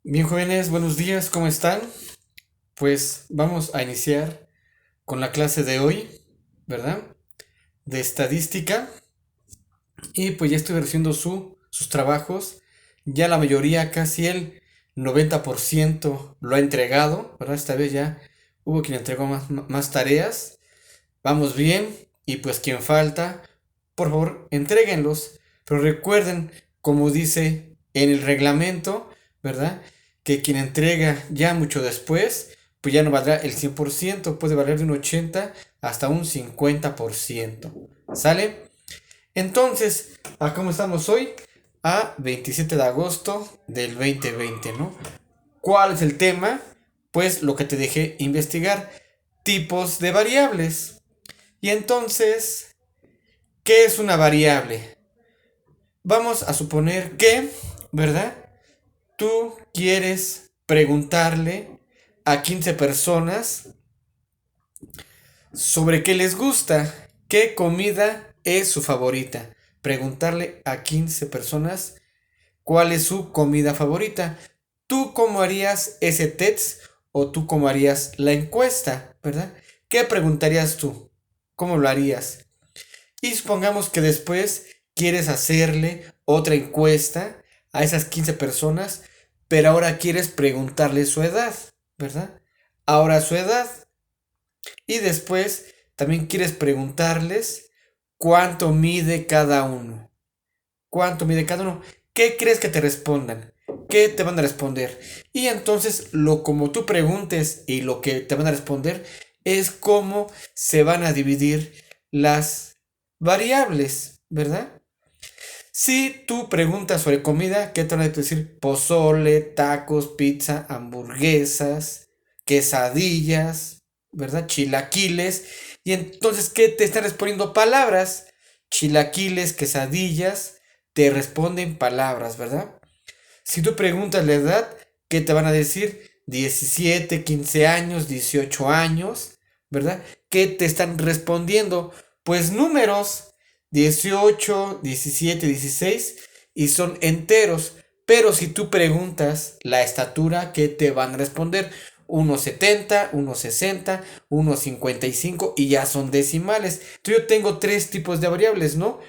Bien, jóvenes, buenos días, ¿cómo están? Pues vamos a iniciar con la clase de hoy, ¿verdad? De estadística. Y pues ya estoy recibiendo sus trabajos. Ya la mayoría, casi el 90% lo ha entregado, ¿verdad? Esta vez ya hubo quien entregó más tareas. Vamos bien. Y pues quien falta, por favor, entréguenlos. Pero recuerden, como dice en el reglamento, ¿verdad? Que quien entrega ya mucho después, pues ya no valdrá el 100%, puede valer de un 80 hasta un 50%. ¿Sale? Entonces, ¿a cómo estamos hoy? A 27 de agosto del 2020, ¿no? ¿Cuál es el tema? Pues lo que te dejé investigar, tipos de variables. Y entonces, ¿qué es una variable? Vamos a suponer que, ¿verdad? Tú quieres preguntarle a 15 personas sobre qué les gusta, qué comida es su favorita. Preguntarle a 15 personas cuál es su comida favorita. ¿Tú cómo harías ese test o tú cómo harías la encuesta, verdad? ¿Qué preguntarías tú? ¿Cómo lo harías? Y supongamos que después quieres hacerle otra encuesta a esas 15 personas, pero ahora quieres preguntarle su edad, ¿verdad? Ahora su edad. Y después también quieres preguntarles cuánto mide cada uno. ¿Cuánto mide cada uno? ¿Qué crees que te respondan? ¿Qué te van a responder? Y entonces lo como tú preguntes y lo que te van a responder es cómo se van a dividir las variables, ¿verdad? Si tú preguntas sobre comida, ¿qué te van a decir? Pozole, tacos, pizza, hamburguesas, quesadillas, ¿verdad? Chilaquiles. Y entonces, ¿qué te están respondiendo? Palabras. Chilaquiles, quesadillas, te responden palabras, ¿verdad? Si tú preguntas la edad, ¿qué te van a decir? 17, 15 años, 18 años, ¿verdad? ¿Qué te están respondiendo? Pues números, 18, 17, 16 y son enteros. Pero si tú preguntas la estatura, ¿qué te van a responder? 1,70, 1,60, 1,55 y ya son decimales. Entonces yo tengo tres tipos de variables, ¿no?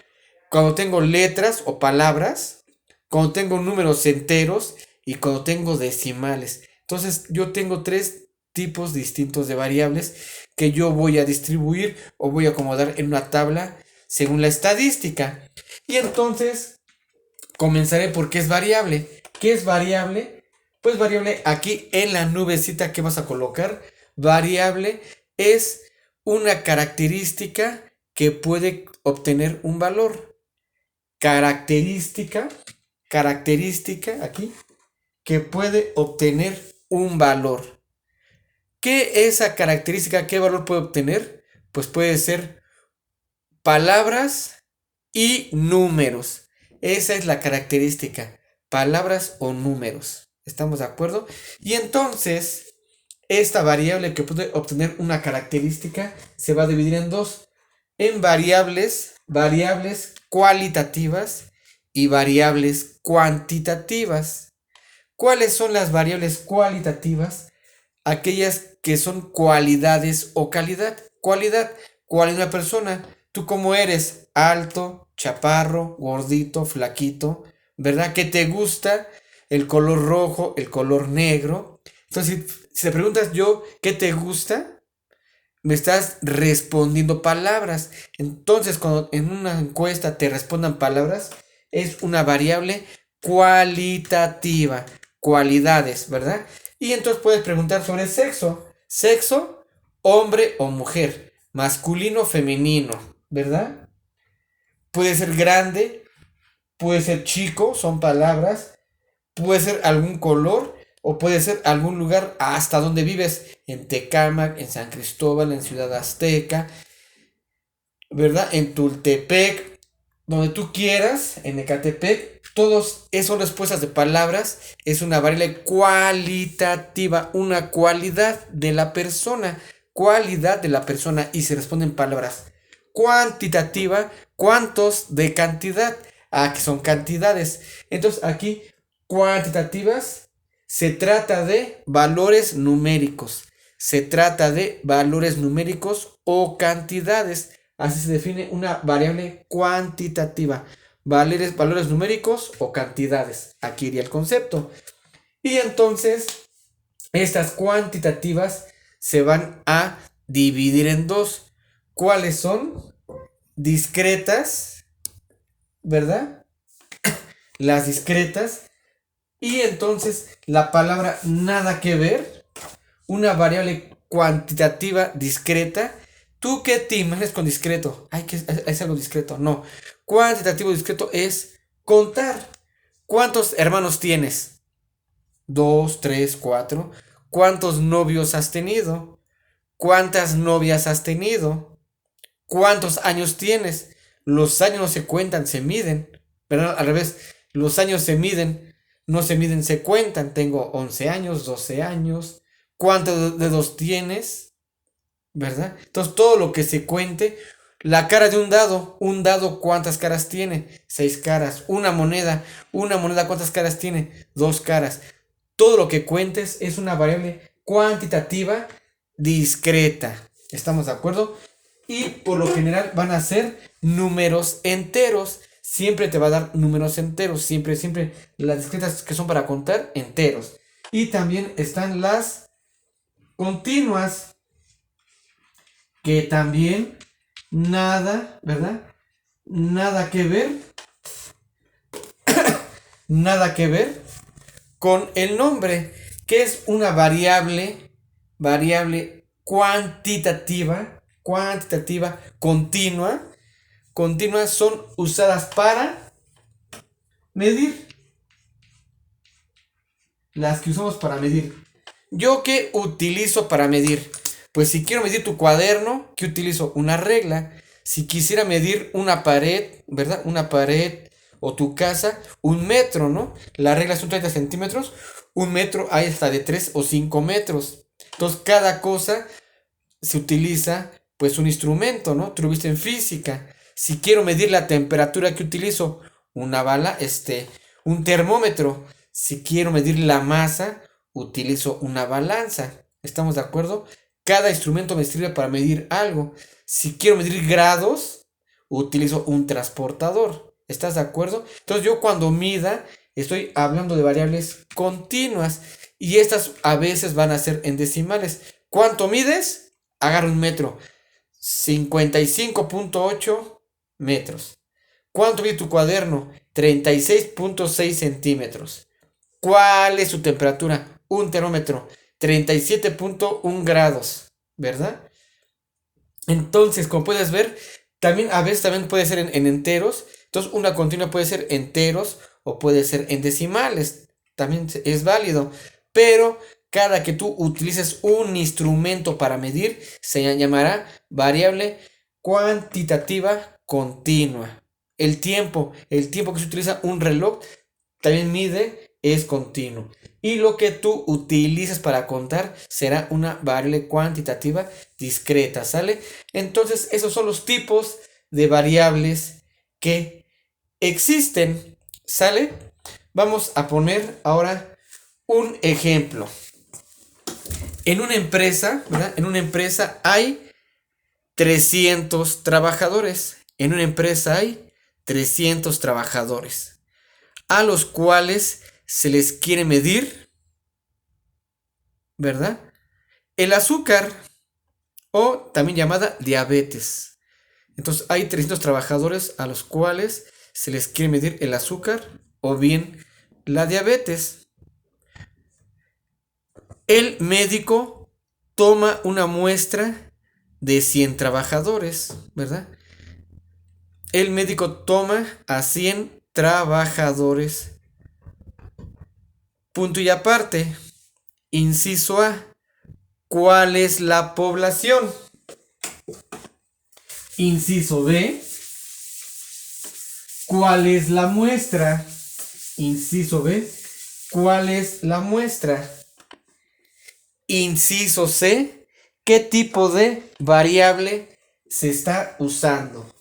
Cuando tengo letras o palabras, cuando tengo números enteros y cuando tengo decimales. Entonces yo tengo tres tipos distintos de variables que yo voy a distribuir o voy a acomodar en una tabla según la estadística. Y entonces comenzaré por qué es variable. ¿Qué es variable? Pues variable aquí en la nubecita que vas a colocar. Variable es una característica que puede obtener un valor. Característica, característica aquí, que puede obtener un valor. ¿Qué es esa característica? ¿Qué valor puede obtener? Pues puede ser palabras y números. Esa es la característica, palabras o números. ¿Estamos de acuerdo? Y entonces, esta variable que puede obtener una característica se va a dividir en dos. En variables cualitativas y variables cuantitativas. ¿Cuáles son las variables cualitativas? Aquellas que son cualidades o calidad. Cualidad, ¿cuál es una persona? ¿Tú cómo eres? Alto, chaparro, gordito, flaquito, ¿verdad? ¿Qué te gusta? El color rojo, el color negro. Entonces, si te preguntas yo, ¿qué te gusta? Me estás respondiendo palabras. Entonces, cuando en una encuesta te respondan palabras, es una variable cualitativa, cualidades, ¿verdad? Y entonces puedes preguntar sobre sexo. Sexo, hombre o mujer, masculino o femenino, ¿verdad? Puede ser grande, puede ser chico, son palabras, puede ser algún color o puede ser algún lugar hasta donde vives, en Tecámac, en San Cristóbal, en Ciudad Azteca, ¿verdad? En Tultepec, donde tú quieras, en Ecatepec, todos esos respuestas de palabras es una variable cualitativa, una cualidad de la persona y se responden palabras. Cuantitativa, cuántos de cantidad, que son cantidades. Entonces aquí cuantitativas Se trata de valores numéricos. Se trata de valores numéricos o cantidades. Así se define una variable cuantitativa. Valores numéricos o cantidades. Aquí iría el concepto. Y entonces, estas cuantitativas se van a dividir en dos. ¿Cuáles son? Discretas, ¿verdad? Las discretas. Y entonces la palabra nada que ver, una variable cuantitativa discreta. ¿Tú qué te imaginas con discreto? Ay, que es algo discreto. No. Cuantitativo discreto es contar. ¿Cuántos hermanos tienes? 2, 3, 4. ¿Cuántos novios has tenido? ¿Cuántas novias has tenido? ¿Cuántos años tienes? Los años no se cuentan, se miden. ¿Verdad? Al revés, los años se miden, no se miden, se cuentan. Tengo 11 años, 12 años. ¿Cuántos dedos tienes? ¿Verdad? Entonces todo lo que se cuente, la cara de un dado ¿cuántas caras tiene? 6 caras. Una moneda ¿cuántas caras tiene? 2 caras. Todo lo que cuentes es una variable cuantitativa discreta. ¿Estamos de acuerdo? Y por lo general van a ser números enteros. Siempre te va a dar números enteros. Siempre las discretas que son para contar enteros. Y también están las continuas, que también nada, ¿verdad? Nada que ver. Nada que ver con el nombre, que es una variable cuantitativa, continua. Continuas son usadas para medir. Las que usamos para medir. ¿Yo qué utilizo para medir? Pues si quiero medir tu cuaderno, ¿qué utilizo? Una regla. Si quisiera medir una pared, ¿verdad? Una pared o tu casa, 1 metro, ¿no? La regla son 30 centímetros. 1 metro hay hasta de 3 o 5 metros. Entonces cada cosa se utiliza pues un instrumento, ¿no? Tú lo viste en física. Si quiero medir la temperatura, ¿qué utilizo? Una bala, un termómetro. Si quiero medir la masa, utilizo una balanza. ¿Estamos de acuerdo? Cada instrumento me sirve para medir algo. Si quiero medir grados, utilizo un transportador. ¿Estás de acuerdo? Entonces yo cuando mida, estoy hablando de variables continuas. Y estas a veces van a ser en decimales. ¿Cuánto mides? Agarro 1 metro. 55.8 metros. ¿Cuánto mide tu cuaderno? 36.6 centímetros. ¿Cuál es su temperatura? Un termómetro. 37.1 grados. ¿Verdad? Entonces, como puedes ver, también a veces también puede ser en enteros. Entonces, una continua puede ser enteros o puede ser en decimales. También es válido. Pero cada que tú utilices un instrumento para medir, se llamará variable cuantitativa continua. El tiempo que se utiliza un reloj también mide, es continuo. Y lo que tú utilices para contar será una variable cuantitativa discreta, ¿sale? Entonces, esos son los tipos de variables que existen, ¿sale? Vamos a poner ahora un ejemplo. En una empresa, ¿verdad? En una empresa hay 300 trabajadores. En una empresa hay 300 trabajadores, a los cuales se les quiere medir, ¿verdad? El azúcar, o también llamada diabetes. Entonces hay 300 trabajadores a los cuales se les quiere medir el azúcar o bien la diabetes. El médico toma una muestra de 100 trabajadores, ¿verdad? El médico toma a 100 trabajadores. Punto y aparte. Inciso A. ¿Cuál es la población? Inciso B. ¿Cuál es la muestra? Inciso B. ¿Cuál es la muestra? Inciso C. ¿Qué tipo de variable se está usando?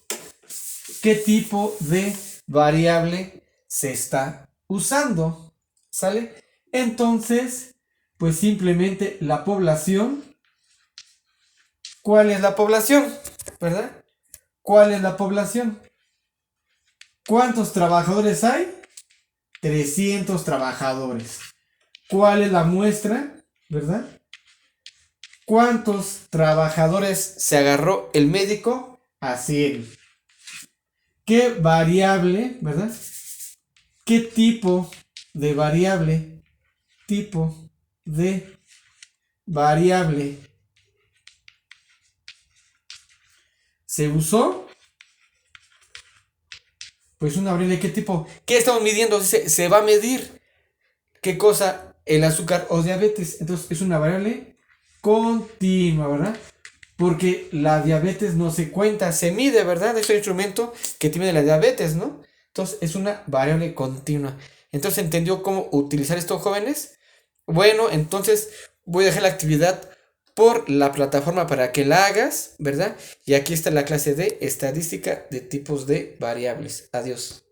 ¿Qué tipo de variable se está usando? ¿Sale? Entonces, pues simplemente la población. ¿Cuál es la población? ¿Verdad? ¿Cuál es la población? ¿Cuántos trabajadores hay? 300 trabajadores. ¿Cuál es la muestra? ¿Verdad? ¿Cuántos trabajadores se agarró el médico? A 100. ¿Qué variable, verdad? ¿Qué tipo de variable? Tipo de variable se usó. Pues una variable, ¿qué tipo? ¿Qué estamos midiendo? Se va a medir. ¿Qué cosa? El azúcar o diabetes. Entonces es una variable continua, ¿verdad? Porque la diabetes no se cuenta, se mide, ¿verdad? Es un instrumento que tiene la diabetes, ¿no? Entonces es una variable continua. Entonces, ¿entendió cómo utilizar estos jóvenes? Bueno, entonces voy a dejar la actividad por la plataforma para que la hagas, ¿verdad? Y aquí está la clase de estadística de tipos de variables. Adiós.